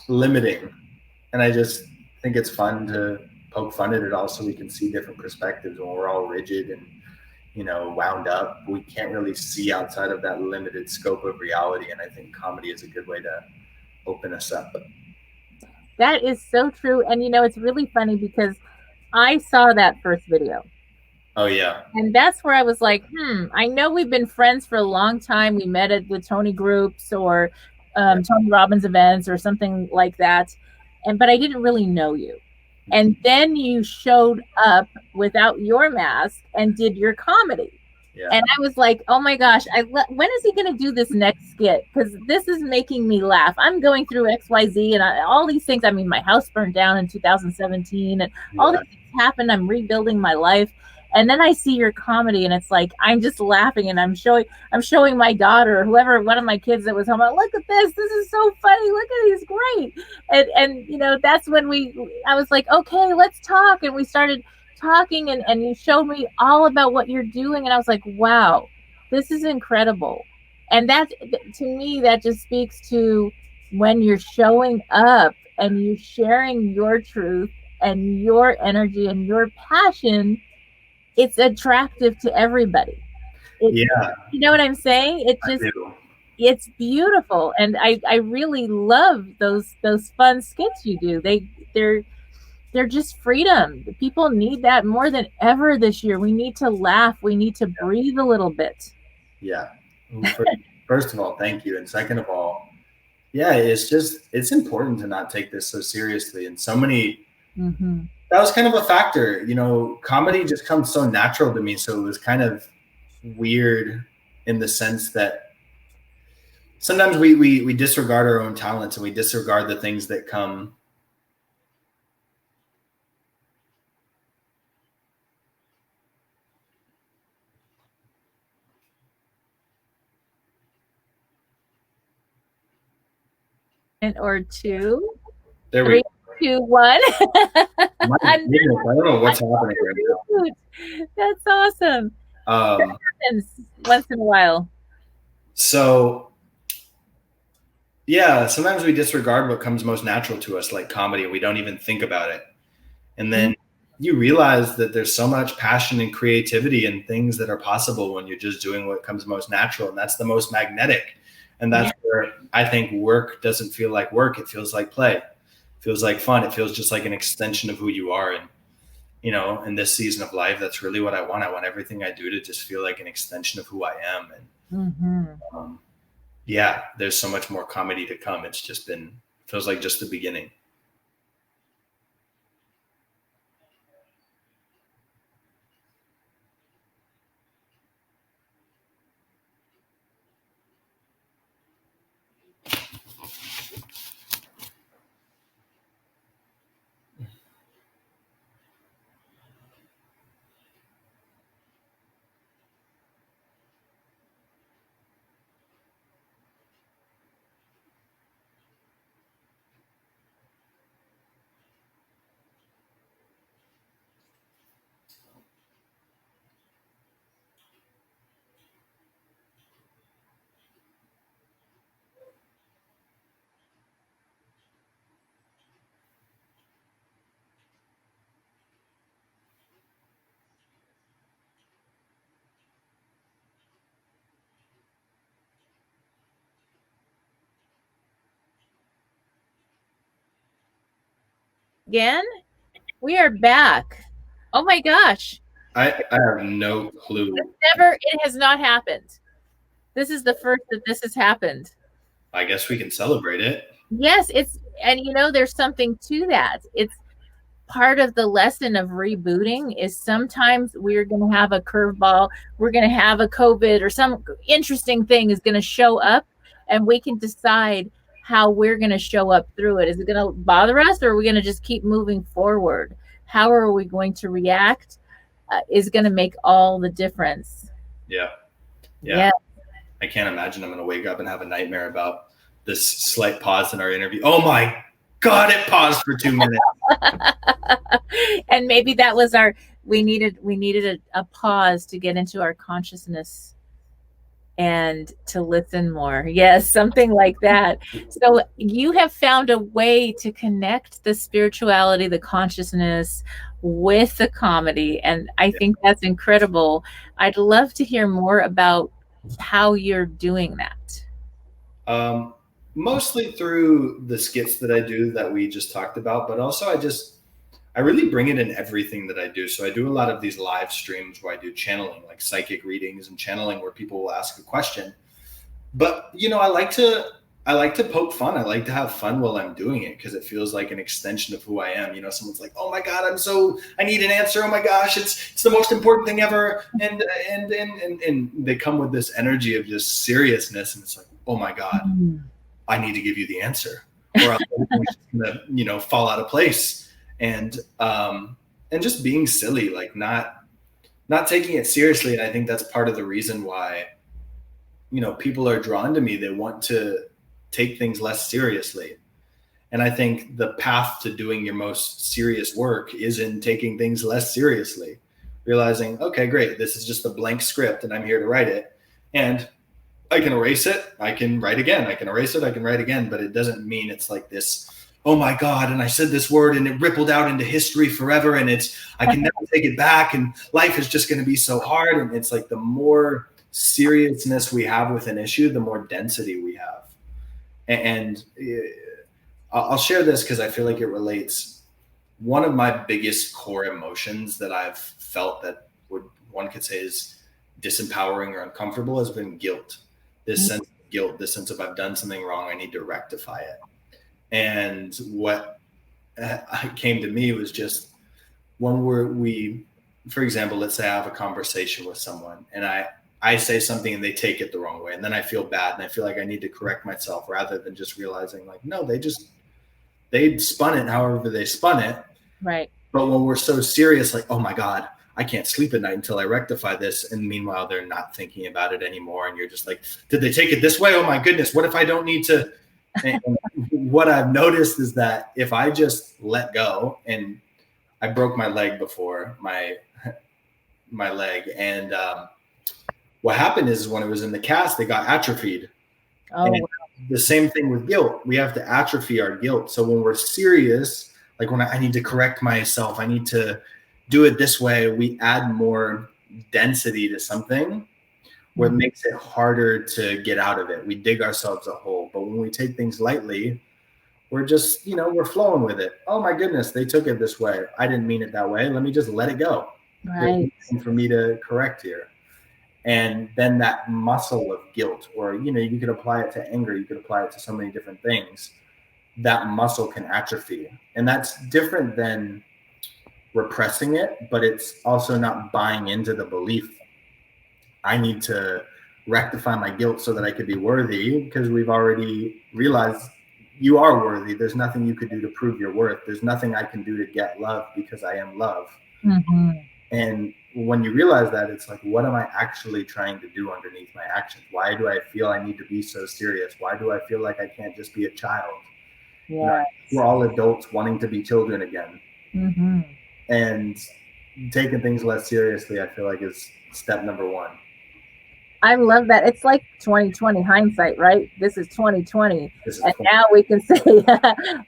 limiting. And I just think it's fun to poke fun at it all, so we can see different perspectives. When we're all rigid and, you know, wound up, we can't really see outside of that limited scope of reality. And I think comedy is a good way to open us up. That is so true. And, you know, it's really funny because I saw that first video. Oh, yeah. And that's where I was like, I know we've been friends for a long time. We met at the Tony groups or Tony Robbins events or something like that. But I didn't really know you. And then you showed up without your mask and did your comedy. Yeah. And I was like, oh my gosh, when is he going to do this next skit? Because this is making me laugh. I'm going through XYZ and all these things. I mean, my house burned down in 2017 and all these things happened. I'm rebuilding my life. And then I see your comedy and it's like, I'm just laughing and I'm showing my daughter or whoever, one of my kids that was home, look at this. This is so funny. Look at it. He's great. And, you know, that's when I was like, okay, let's talk. And we started talking and you showed me all about what you're doing. And I was like, wow, this is incredible. And that, to me, that just speaks to when you're showing up and you're sharing your truth and your energy and your passion, it's attractive to everybody. You know what I'm saying? It's beautiful. And I really love those fun skits you do. They're just freedom. People need that more than ever this year. We need to laugh. We need to breathe a little bit. Yeah. First of all, thank you. And second of all, yeah, it's important to not take this so seriously. And so many, that was kind of a factor, you know, comedy just comes so natural to me. So it was kind of weird in the sense that sometimes we disregard our own talents and we disregard the things that come. Or two. There we go. 3, 2, 1. I don't know what's happening right now. That's awesome. That happens once in a while. So, yeah, sometimes we disregard what comes most natural to us, like comedy, and we don't even think about it. And then you realize that there's so much passion and creativity and things that are possible when you're just doing what comes most natural. And that's the most magnetic. And that's where I think work doesn't feel like work. It feels like play. It feels like fun. It feels just like an extension of who you are. And, you know, in this season of life, that's really what I want. I want everything I do to just feel like an extension of who I am. And yeah, there's so much more comedy to come. It's just feels like just the beginning. Again, we are back. Oh my gosh. I have no clue. It has not happened. This is the first that this has happened. I guess we can celebrate it. Yes, and you know, there's something to that. It's part of the lesson of rebooting is sometimes we're going to have a curveball. We're going to have a COVID or some interesting thing is going to show up, and we can decide how we're going to show up through it. Is it going to bother us, or are we going to just keep moving forward? How are we going to react is going to make all the difference. Yeah. I can't imagine I'm going to wake up and have a nightmare about this slight pause in our interview. Oh my God, it paused for 2 minutes. And maybe that was we needed a pause to get into our consciousness and to listen more. Yes, something like that. So you have found a way to connect the spirituality, the consciousness with the comedy. And I think that's incredible. I'd love to hear more about how you're doing that. Mostly through the skits that I do that we just talked about, but also I really bring it in everything that I do. So I do a lot of these live streams where I do channeling, like psychic readings and channeling where people will ask a question. But, you know, I like to I like to poke fun. I like to have fun while I'm doing it because it feels like an extension of who I am. Someone's like, "Oh my God, I need an answer. Oh my gosh, it's the most important thing ever." And they come with this energy of just seriousness. And it's like, "Oh my God, I need to give you the answer, or else I'm just gonna, fall out of place." And just being silly, like not taking it seriously. And I think that's part of the reason why, people are drawn to me. They want to take things less seriously. And I think the path to doing your most serious work is in taking things less seriously, realizing, okay, great, this is just a blank script and I'm here to write it. And I can erase it, I can write again, I can erase it, I can write again, but it doesn't mean it's like this, oh my God, and I said this word and it rippled out into history forever and I can never take it back and life is just going to be so hard. And it's like the more seriousness we have with an issue, the more density we have. And I'll share this because I feel like it relates. One of my biggest core emotions that I've felt that one could say is disempowering or uncomfortable has been guilt. This sense of guilt, this sense of I've done something wrong, I need to rectify it. And what came to me was just when we, for example, let's say I have a conversation with someone and I say something and they take it the wrong way. And then I feel bad and I feel like I need to correct myself rather than just realizing like, no, they spun it however they spun it. Right. But when we're so serious, like, oh my God, I can't sleep at night until I rectify this. And meanwhile, they're not thinking about it anymore. And you're just like, did they take it this way? Oh my goodness. What if I don't need to? And what I've noticed is that if I just let go, and I broke my leg before, my leg. And, what happened is when it was in the cast, they got atrophied. Oh, and the same thing with guilt. We have to atrophy our guilt. So when we're serious, like when I need to correct myself, I need to do it this way, we add more density to something where it makes it harder to get out of it. We dig ourselves a hole. But when we take things lightly, we're just, we're flowing with it. Oh my goodness, they took it this way. I didn't mean it that way. Let me just let it go. right. There's nothing for me to correct here. And then that muscle of guilt, or, you could apply it to anger. You could apply it to so many different things. That muscle can atrophy. And that's different than repressing it, but it's also not buying into the belief. I need to rectify my guilt so that I could be worthy, because we've already realized you are worthy. There's nothing you could do to prove your worth. There's nothing I can do to get love because I am love. Mm-hmm. And when you realize that, it's like, what am I actually trying to do underneath my actions? Why do I feel I need to be so serious? Why do I feel like I can't just be a child? Yeah. We're all adults wanting to be children again. Mm-hmm. And taking things less seriously, I feel like, is step number one. I love that. It's like 2020 hindsight, right? This is 2020. And cool. Now we can say,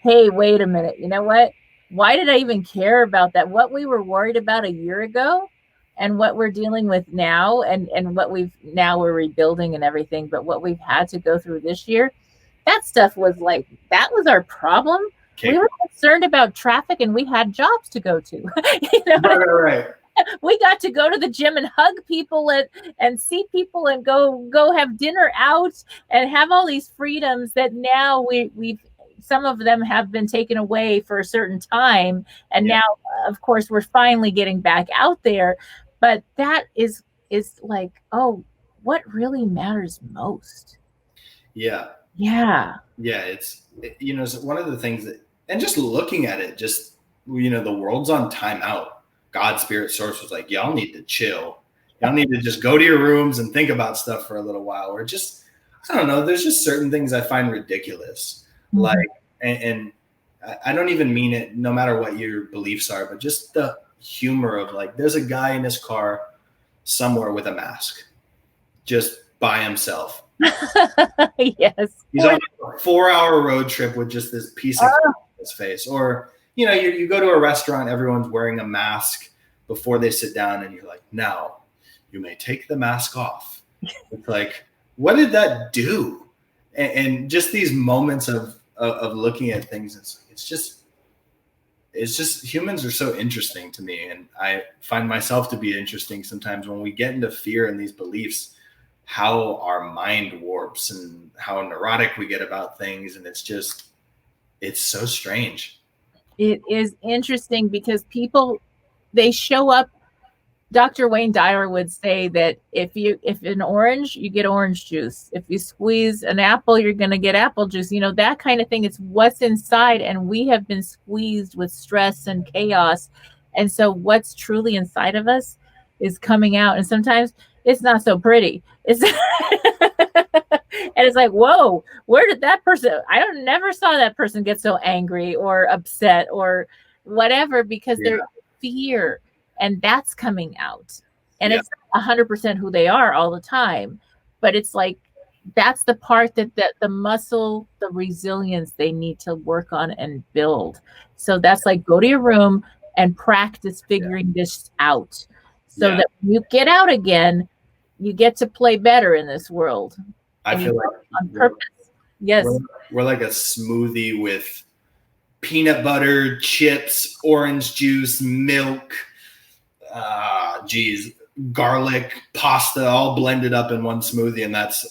hey, wait a minute. You know what? Why did I even care about that? What we were worried about a year ago and what we're dealing with now and what we're rebuilding and everything, but what we've had to go through this year, that stuff was like, that was our problem. Okay. We were concerned about traffic and we had jobs to go to. Right. We got to go to the gym and hug people and see people and go have dinner out and have all these freedoms that now we've some of them have been taken away for a certain time. And now, of course, we're finally getting back out there. But that is like, oh, what really matters most? Yeah. Yeah. Yeah. It's one of the things that, and just looking at it, just, the world's on timeout. God, spirit, source was like, y'all need to chill. Y'all need to just go to your rooms and think about stuff for a little while. Or just, I don't know, there's just certain things I find ridiculous. Mm-hmm. Like, and I don't even mean it no matter what your beliefs are, but just the humor of like, there's a guy in his car somewhere with a mask, just by himself. Yes. He's on a 4-hour road trip with just this piece of on his face. Or, you go to a restaurant, everyone's wearing a mask before they sit down, and you're like, now you may take the mask off. It's like, what did that do? And just these moments of looking at things, it's just humans are so interesting to me, and I find myself to be interesting sometimes. When we get into fear and these beliefs, how our mind warps and how neurotic we get about things. And it's so strange. It is interesting because people, they show up. Dr. Wayne Dyer would say that if an orange, you get orange juice. If you squeeze an apple, you're going to get apple juice. That kind of thing. It's what's inside, and we have been squeezed with stress and chaos. And so what's truly inside of us is coming out. And sometimes it's not so pretty. It's and it's like, whoa, where did that person? Never saw that person get so angry or upset or whatever, because they're fear. And that's coming out. And it's 100% who they are all the time. But it's like, that's the part that the muscle, the resilience they need to work on and build. So that's like, go to your room and practice figuring this out. So that when you get out again, you get to play better in this world. I feel like on purpose. Yes. We're like a smoothie with peanut butter, chips, orange juice, milk, garlic, pasta, all blended up in one smoothie. And that's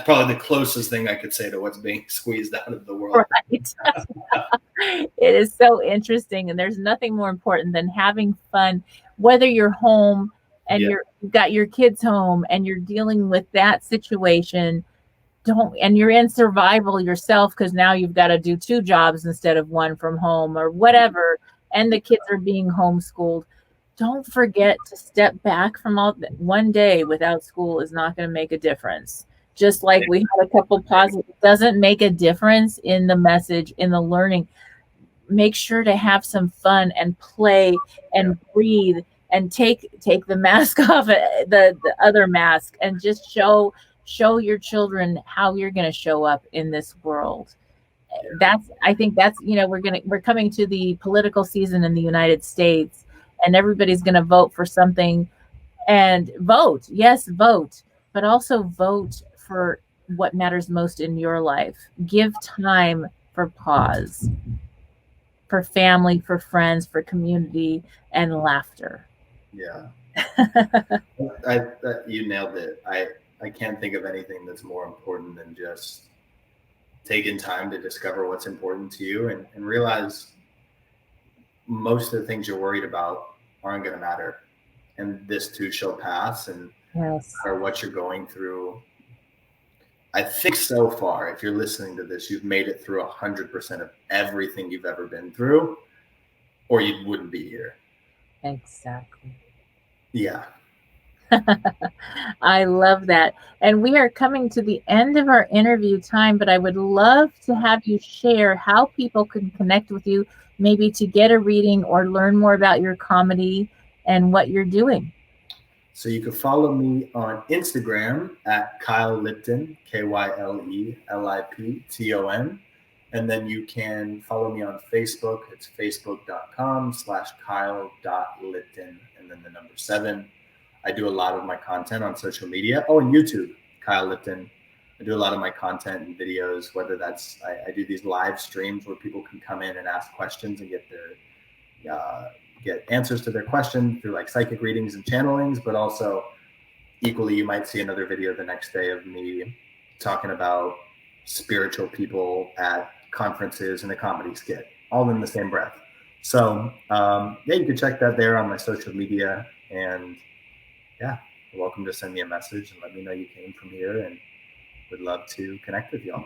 probably the closest thing I could say to what's being squeezed out of the world. Right. It is so interesting. And there's nothing more important than having fun, whether you're home and you've got your kids home and you're dealing with that situation. And you're in survival yourself, because now you've got to do 2 jobs instead of 1 from home or whatever. And the kids are being homeschooled. Don't forget to step back from all that. One day without school is not going to make a difference. Just like we had a couple pauses, it doesn't make a difference in the message, in the learning. Make sure to have some fun and play and breathe and take the mask off, the other mask, and just show your children how you're going to show up in this world. I think that's we're coming to the political season in the United States. And everybody's going to vote for something, and vote, but also vote for what matters most in your life. Give time for pause, for family, for friends, for community, and laughter. Yeah. You nailed it. I can't think of anything that's more important than just taking time to discover what's important to you and realize most of the things you're worried about aren't going to matter, and this too shall pass. And no matter what you're going through, I think so far, if you're listening to this, you've made it through 100% of everything you've ever been through, or you wouldn't be here. Exactly. Yeah. I love that. And we are coming to the end of our interview time, but I would love to have you share how people can connect with you, maybe to get a reading or learn more about your comedy and what you're doing. So you can follow me on Instagram at Kyle Lipton, KYLELIPTON. And then you can follow me on Facebook. It's facebook.com/Kyle.Lipton and then the number 7. I do a lot of my content on social media. Oh, and YouTube, Kyle Lipton. I do a lot of my content and videos, whether that's, I do these live streams where people can come in and ask questions and get answers to their questions through like psychic readings and channelings, but also equally, you might see another video the next day of me talking about spiritual people at conferences and a comedy skit, all in the same breath. So you can check that there on my social media, and you're welcome to send me a message and let me know you came from here, and would love to connect with y'all.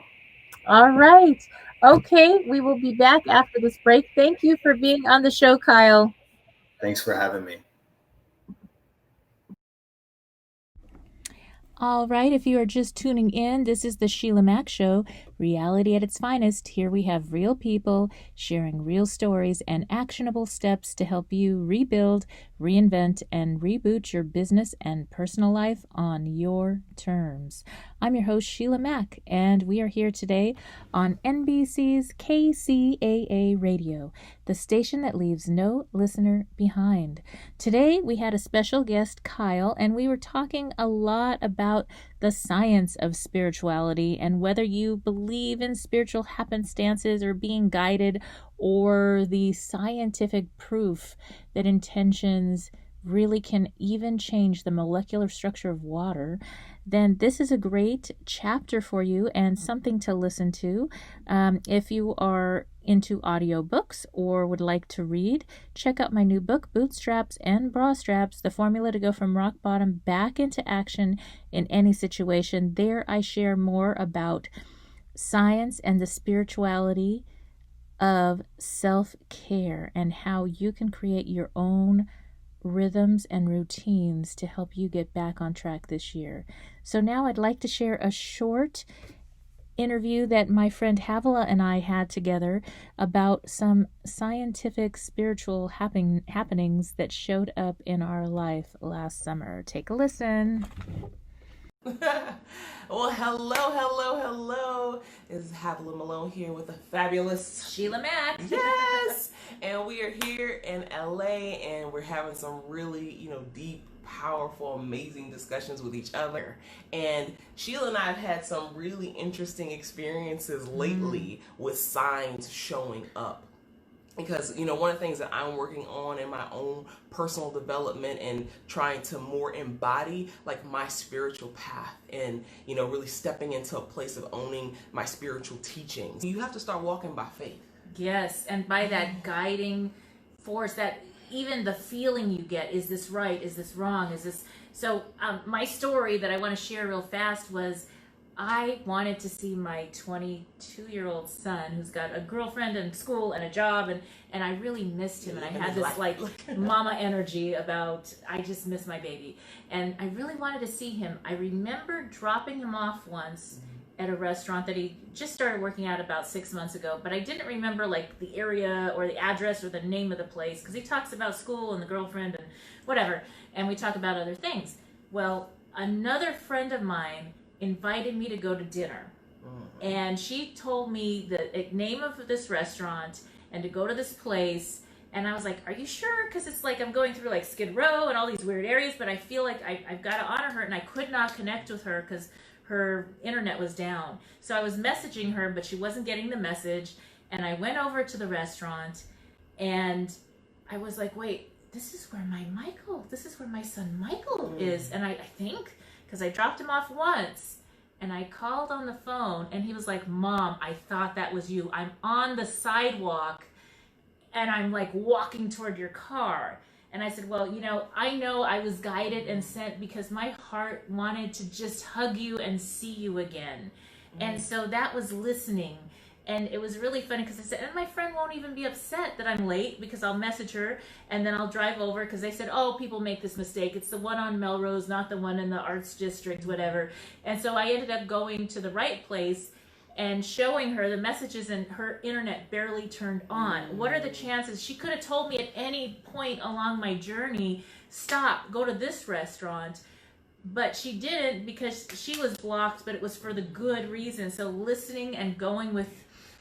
All right. Okay. We will be back after this break. Thank you for being on the show, Kyle. Thanks for having me. All right, if you are just tuning in, this is the Sheila Mack Show, reality at its finest. Here we have real people sharing real stories and actionable steps to help you rebuild, reinvent, and reboot your business and personal life on your terms. I'm your host, Sheila Mack, and we are here today on NBC's KCAA Radio, the station that leaves no listener behind. Today, we had a special guest, Kyle, and we were talking a lot about the science of spirituality and whether you believe in spiritual happenstances or being guided, or the scientific proof that intentions really can even change the molecular structure of water, then this is a great chapter for you and something to listen to. If you are into audiobooks or would like to read, check out my new book, Bootstraps and Bra Straps, The Formula to Go from Rock Bottom Back into Action in Any Situation. There I share more about science and the spirituality of self-care and how you can create your own rhythms and routines to help you get back on track this year. So now I'd like to share a short interview that my friend Havila and I had together about some scientific spiritual happenings that showed up in our life last summer. Take a listen. Well, hello. This is Havila Malone here with a fabulous Sheila Mack. Yes! And we are here in LA and we're having some really, deep, powerful, amazing discussions with each other. And Sheila and I have had some really interesting experiences lately with signs showing up. Because, one of the things that I'm working on in my own personal development and trying to more embody like my spiritual path and, really stepping into a place of owning my spiritual teachings. You have to start walking by faith. Yes, and by that guiding force, that even the feeling you get, is this right? Is this wrong? Is this... So my story that I want to share real fast was I wanted to see my 22-year-old son who's got a girlfriend and school and a job, and I really missed him, and I had this like mama energy about I just miss my baby, and I really wanted to see him. I remember dropping him off once at a restaurant that he just started working at about 6 months ago, but I didn't remember like the area or the address or the name of the place because he talks about school and the girlfriend and whatever, and we talk about other things. Well, another friend of mine invited me to go to dinner, and she told me the name of this restaurant and to go to this place, and I was like, are you sure? Because it's like I'm going through like Skid Row and all these weird areas, but I feel like I've got to honor her, and I could not connect with her because her internet was down. So I was messaging her, but she wasn't getting the message, and I went over to the restaurant, and I was like, wait, this is where my son Michael is, and I think, because I dropped him off once, and I called on the phone, and he was like, Mom, I thought that was you. I'm on the sidewalk, and I'm like walking toward your car. And I said, well, I know I was guided and sent because my heart wanted to just hug you and see you again. And so that was listening. And it was really funny because I said, and my friend won't even be upset that I'm late because I'll message her and then I'll drive over because they said, oh, people make this mistake. It's the one on Melrose, not the one in the Arts District, whatever. And so I ended up going to the right place and showing her the messages, and her internet barely turned on. What are the chances? She could have told me at any point along my journey, stop, go to this restaurant. But she didn't because she was blocked, but it was for the good reason. So listening and going with...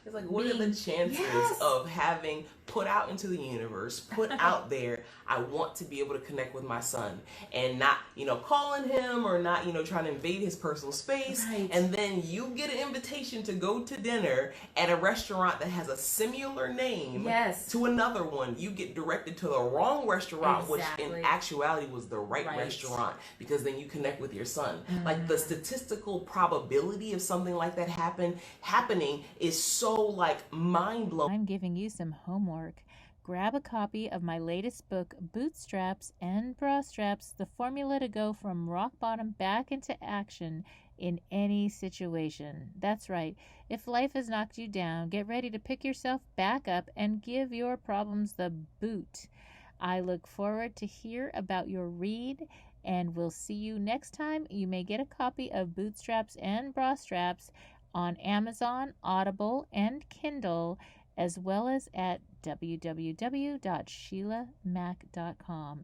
It's like, what are the chances of having put out into the universe, put out there, I want to be able to connect with my son and not, calling him or not, trying to invade his personal space. Right. And then you get an invitation to go to dinner at a restaurant that has a similar name to another one. You get directed to the wrong restaurant, which in actuality was the right restaurant, because then you connect with your son. Like the statistical probability of something like that happening is so like mind-blowing. I'm giving you some homework. Grab a copy of my latest book, Bootstraps and Bra Straps, The Formula to Go from Rock Bottom Back into Action in Any Situation. That's right. If life has knocked you down, get ready to pick yourself back up and give your problems the boot. I look forward to hear about your read, and we'll see you next time. You may get a copy of Bootstraps and Bra Straps on Amazon, Audible, and Kindle, as well as at www.sheilamac.com.